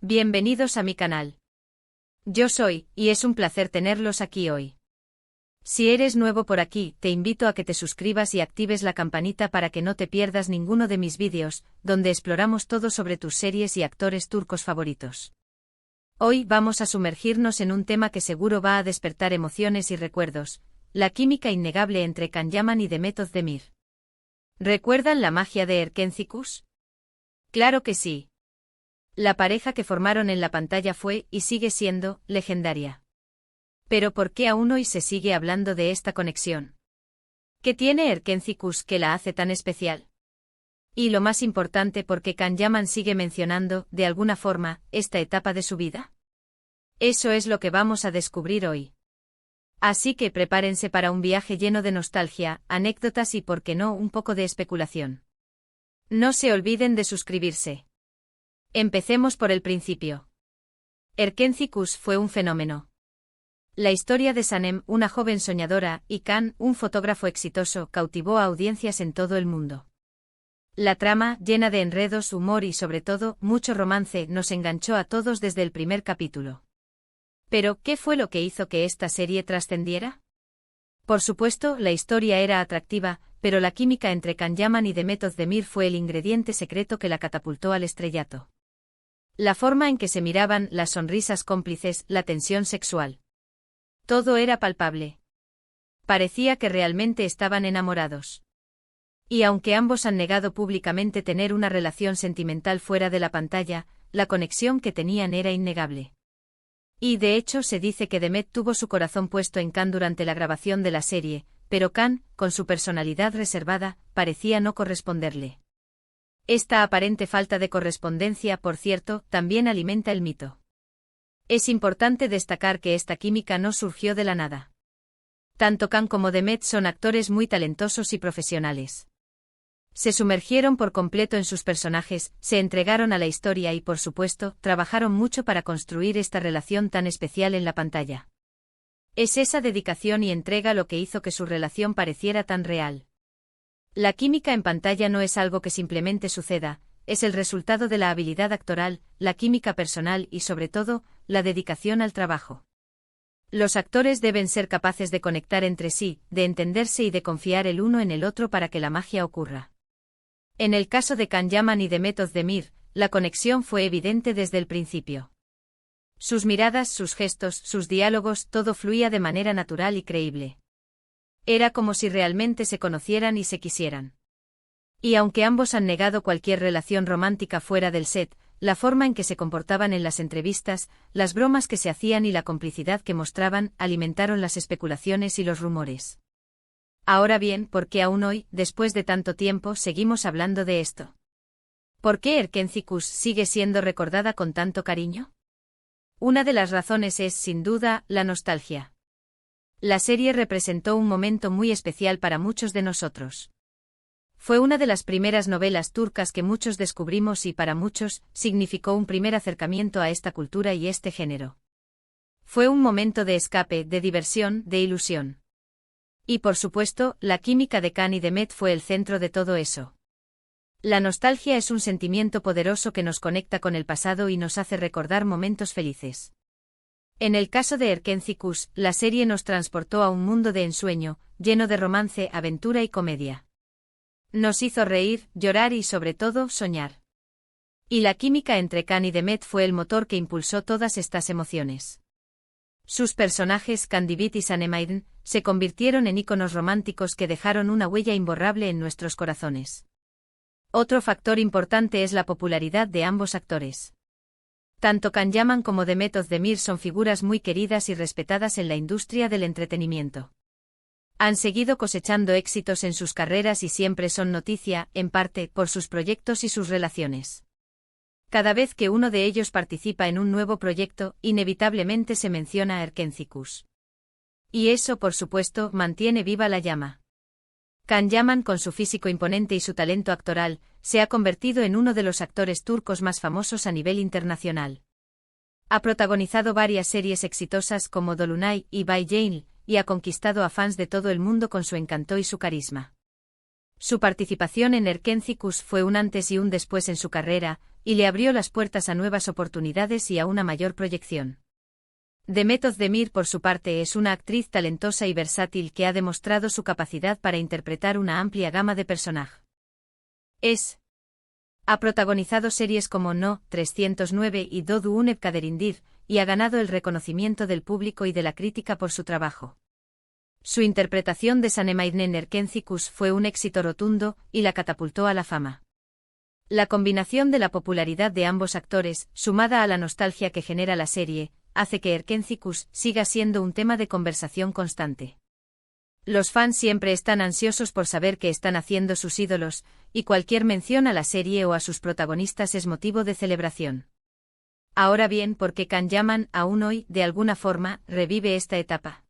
Bienvenidos a mi canal. Yo soy, y es un placer tenerlos aquí hoy. Si eres nuevo por aquí, te invito a que te suscribas y actives la campanita para que no te pierdas ninguno de mis vídeos, donde exploramos todo sobre tus series y actores turcos favoritos. Hoy vamos a sumergirnos en un tema que seguro va a despertar emociones y recuerdos, la química innegable entre Can Yaman y Demet Özdemir. ¿Recuerdan la magia de Erkenci? Claro que sí. La pareja que formaron en la pantalla fue, y sigue siendo, legendaria. Pero ¿por qué aún hoy se sigue hablando de esta conexión? ¿Qué tiene Erkenci que la hace tan especial? Y lo más importante, ¿por qué Can Yaman sigue mencionando, de alguna forma, esta etapa de su vida? Eso es lo que vamos a descubrir hoy. Así que prepárense para un viaje lleno de nostalgia, anécdotas y, por qué no, un poco de especulación. No se olviden de suscribirse. Empecemos por el principio. Erkenci fue un fenómeno. La historia de Sanem, una joven soñadora, y Can, un fotógrafo exitoso, cautivó a audiencias en todo el mundo. La trama, llena de enredos, humor y sobre todo, mucho romance, nos enganchó a todos desde el primer capítulo. Pero, ¿qué fue lo que hizo que esta serie trascendiera? Por supuesto, la historia era atractiva, pero la química entre Can Yaman y Demet Özdemir fue el ingrediente secreto que la catapultó al estrellato. La forma en que se miraban, las sonrisas cómplices, la tensión sexual. Todo era palpable. Parecía que realmente estaban enamorados. Y aunque ambos han negado públicamente tener una relación sentimental fuera de la pantalla, la conexión que tenían era innegable. Y de hecho se dice que Demet tuvo su corazón puesto en Can durante la grabación de la serie, pero Can, con su personalidad reservada, parecía no corresponderle. Esta aparente falta de correspondencia, por cierto, también alimenta el mito. Es importante destacar que esta química no surgió de la nada. Tanto Can como Demet son actores muy talentosos y profesionales. Se sumergieron por completo en sus personajes, se entregaron a la historia y, por supuesto, trabajaron mucho para construir esta relación tan especial en la pantalla. Es esa dedicación y entrega lo que hizo que su relación pareciera tan real. La química en pantalla no es algo que simplemente suceda, es el resultado de la habilidad actoral, la química personal y, sobre todo, la dedicación al trabajo. Los actores deben ser capaces de conectar entre sí, de entenderse y de confiar el uno en el otro para que la magia ocurra. En el caso de Can Yaman y Demet Özdemir, la conexión fue evidente desde el principio. Sus miradas, sus gestos, sus diálogos, todo fluía de manera natural y creíble. Era como si realmente se conocieran y se quisieran. Y aunque ambos han negado cualquier relación romántica fuera del set, la forma en que se comportaban en las entrevistas, las bromas que se hacían y la complicidad que mostraban, alimentaron las especulaciones y los rumores. Ahora bien, ¿por qué aún hoy, después de tanto tiempo, seguimos hablando de esto? ¿Por qué Erkenci sigue siendo recordada con tanto cariño? Una de las razones es, sin duda, la nostalgia. La serie representó un momento muy especial para muchos de nosotros. Fue una de las primeras novelas turcas que muchos descubrimos y para muchos, significó un primer acercamiento a esta cultura y este género. Fue un momento de escape, de diversión, de ilusión. Y por supuesto, la química de Can y Demet fue el centro de todo eso. La nostalgia es un sentimiento poderoso que nos conecta con el pasado y nos hace recordar momentos felices. En el caso de Erkenci, la serie nos transportó a un mundo de ensueño, lleno de romance, aventura y comedia. Nos hizo reír, llorar y sobre todo, soñar. Y la química entre Can y Demet fue el motor que impulsó todas estas emociones. Sus personajes, Candivit y Sanem, se convirtieron en íconos románticos que dejaron una huella imborrable en nuestros corazones. Otro factor importante es la popularidad de ambos actores. Tanto Can Yaman como Demet Özdemir son figuras muy queridas y respetadas en la industria del entretenimiento. Han seguido cosechando éxitos en sus carreras y siempre son noticia, en parte, por sus proyectos y sus relaciones. Cada vez que uno de ellos participa en un nuevo proyecto, inevitablemente se menciona a Erkenci. Y eso, por supuesto, mantiene viva la llama. Can Yaman, con su físico imponente y su talento actoral, se ha convertido en uno de los actores turcos más famosos a nivel internacional. Ha protagonizado varias series exitosas como Dolunay y Bay Jail, y ha conquistado a fans de todo el mundo con su encanto y su carisma. Su participación en Erkenci fue un antes y un después en su carrera, y le abrió las puertas a nuevas oportunidades y a una mayor proyección. Demet Özdemir, por su parte, es una actriz talentosa y versátil que ha demostrado su capacidad para interpretar una amplia gama de personajes. Ha protagonizado series como No. 309 y Doğduğun Kaderindir, y ha ganado el reconocimiento del público y de la crítica por su trabajo. Su interpretación de Sanemainnen Erkencikus fue un éxito rotundo y la catapultó a la fama. La combinación de la popularidad de ambos actores, sumada a la nostalgia que genera la serie, hace que Erkencikus siga siendo un tema de conversación constante. Los fans siempre están ansiosos por saber qué están haciendo sus ídolos, y cualquier mención a la serie o a sus protagonistas es motivo de celebración. Ahora bien, ¿por qué Can Yaman aún hoy, de alguna forma, revive esta etapa?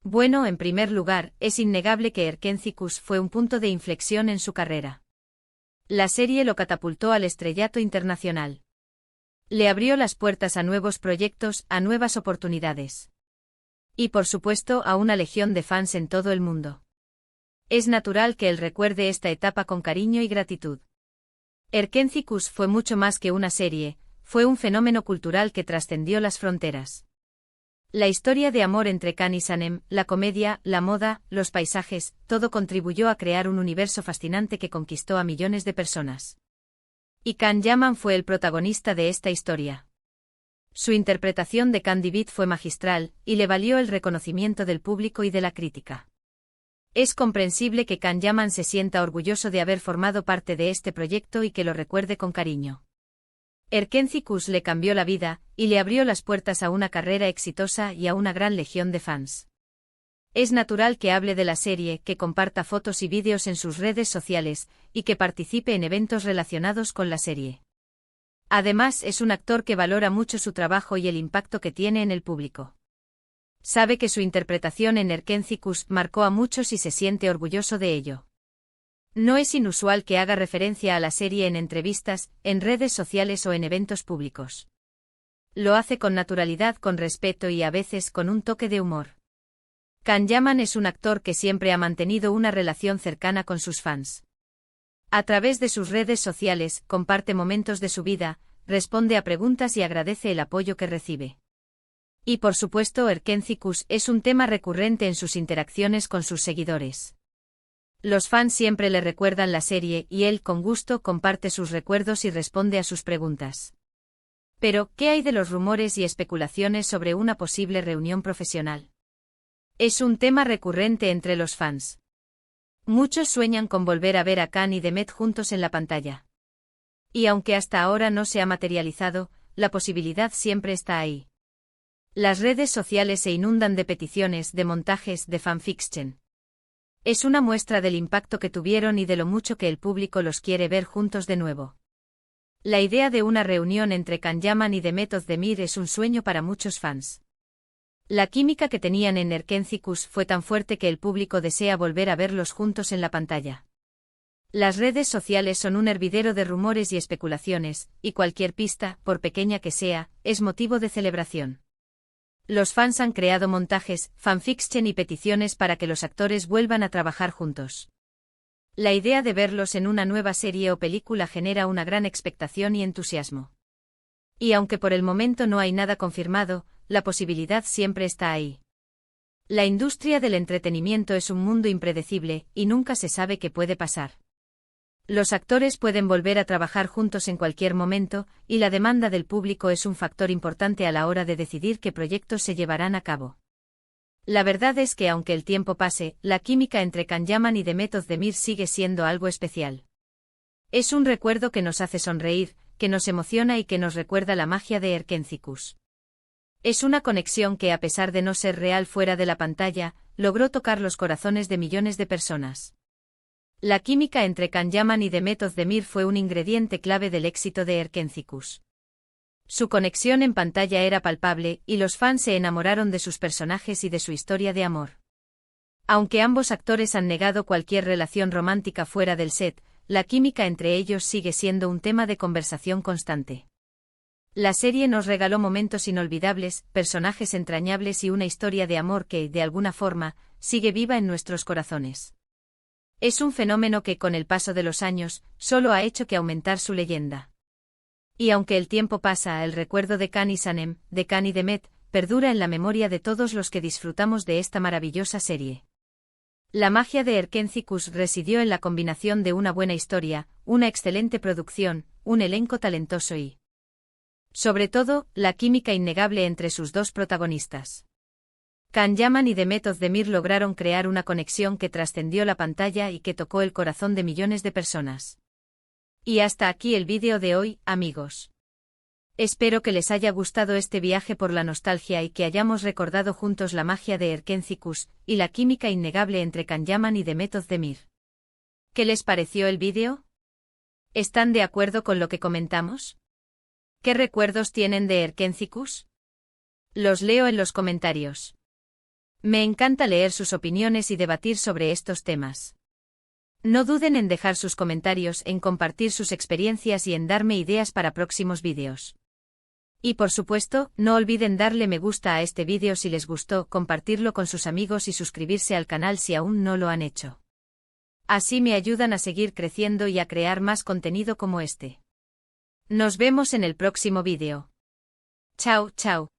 Bueno, en primer lugar, es innegable que Erkencikus fue un punto de inflexión en su carrera. La serie lo catapultó al estrellato internacional. Le abrió las puertas a nuevos proyectos, a nuevas oportunidades. Y por supuesto a una legión de fans en todo el mundo. Es natural que él recuerde esta etapa con cariño y gratitud. Erkencikus fue mucho más que una serie, fue un fenómeno cultural que trascendió las fronteras. La historia de amor entre Can y Sanem, la comedia, la moda, los paisajes, todo contribuyó a crear un universo fascinante que conquistó a millones de personas. Y Can Yaman fue el protagonista de esta historia. Su interpretación de Can Divit fue magistral, y le valió el reconocimiento del público y de la crítica. Es comprensible que Can Yaman se sienta orgulloso de haber formado parte de este proyecto y que lo recuerde con cariño. Erkencikus le cambió la vida, y le abrió las puertas a una carrera exitosa y a una gran legión de fans. Es natural que hable de la serie, que comparta fotos y vídeos en sus redes sociales, y que participe en eventos relacionados con la serie. Además, es un actor que valora mucho su trabajo y el impacto que tiene en el público. Sabe que su interpretación en Erkencikus marcó a muchos y se siente orgulloso de ello. No es inusual que haga referencia a la serie en entrevistas, en redes sociales o en eventos públicos. Lo hace con naturalidad, con respeto y a veces con un toque de humor. Can Yaman es un actor que siempre ha mantenido una relación cercana con sus fans. A través de sus redes sociales, comparte momentos de su vida, responde a preguntas y agradece el apoyo que recibe. Y por supuesto, Erkencikus es un tema recurrente en sus interacciones con sus seguidores. Los fans siempre le recuerdan la serie y él, con gusto, comparte sus recuerdos y responde a sus preguntas. Pero, ¿qué hay de los rumores y especulaciones sobre una posible reunión profesional? Es un tema recurrente entre los fans. Muchos sueñan con volver a ver a Can y Demet juntos en la pantalla. Y aunque hasta ahora no se ha materializado, la posibilidad siempre está ahí. Las redes sociales se inundan de peticiones, de montajes, de fanfiction. Es una muestra del impacto que tuvieron y de lo mucho que el público los quiere ver juntos de nuevo. La idea de una reunión entre Can Yaman y Demet Özdemir es un sueño para muchos fans. La química que tenían en Erkencikus fue tan fuerte que el público desea volver a verlos juntos en la pantalla. Las redes sociales son un hervidero de rumores y especulaciones, y cualquier pista, por pequeña que sea, es motivo de celebración. Los fans han creado montajes, fanfiction y peticiones para que los actores vuelvan a trabajar juntos. La idea de verlos en una nueva serie o película genera una gran expectación y entusiasmo. Y aunque por el momento no hay nada confirmado, la posibilidad siempre está ahí. La industria del entretenimiento es un mundo impredecible, y nunca se sabe qué puede pasar. Los actores pueden volver a trabajar juntos en cualquier momento, y la demanda del público es un factor importante a la hora de decidir qué proyectos se llevarán a cabo. La verdad es que aunque el tiempo pase, la química entre Can Yaman y Demet Özdemir sigue siendo algo especial. Es un recuerdo que nos hace sonreír, que nos emociona y que nos recuerda la magia de Erkencikus. Es una conexión que, a pesar de no ser real fuera de la pantalla, logró tocar los corazones de millones de personas. La química entre Can Yaman y Demet Özdemir fue un ingrediente clave del éxito de Erkencikus. Su conexión en pantalla era palpable, y los fans se enamoraron de sus personajes y de su historia de amor. Aunque ambos actores han negado cualquier relación romántica fuera del set, la química entre ellos sigue siendo un tema de conversación constante. La serie nos regaló momentos inolvidables, personajes entrañables y una historia de amor que, de alguna forma, sigue viva en nuestros corazones. Es un fenómeno que, con el paso de los años, solo ha hecho que aumentar su leyenda. Y aunque el tiempo pasa, el recuerdo de Kan y Sanem, de Kan y Demet, perdura en la memoria de todos los que disfrutamos de esta maravillosa serie. La magia de Erkenci-Kuş residió en la combinación de una buena historia, una excelente producción, un elenco talentoso y, sobre todo, la química innegable entre sus dos protagonistas. Can Yaman y Demet Özdemir lograron crear una conexión que trascendió la pantalla y que tocó el corazón de millones de personas. Y hasta aquí el vídeo de hoy, amigos. Espero que les haya gustado este viaje por la nostalgia y que hayamos recordado juntos la magia de Erkenci-Kuş y la química innegable entre Can Yaman y Demet Özdemir. ¿Qué les pareció el vídeo? ¿Están de acuerdo con lo que comentamos? ¿Qué recuerdos tienen de Erkenci-Kuş? Los leo en los comentarios. Me encanta leer sus opiniones y debatir sobre estos temas. No duden en dejar sus comentarios, en compartir sus experiencias y en darme ideas para próximos vídeos. Y por supuesto, no olviden darle me gusta a este vídeo si les gustó, compartirlo con sus amigos y suscribirse al canal si aún no lo han hecho. Así me ayudan a seguir creciendo y a crear más contenido como este. Nos vemos en el próximo vídeo. Chao, chao.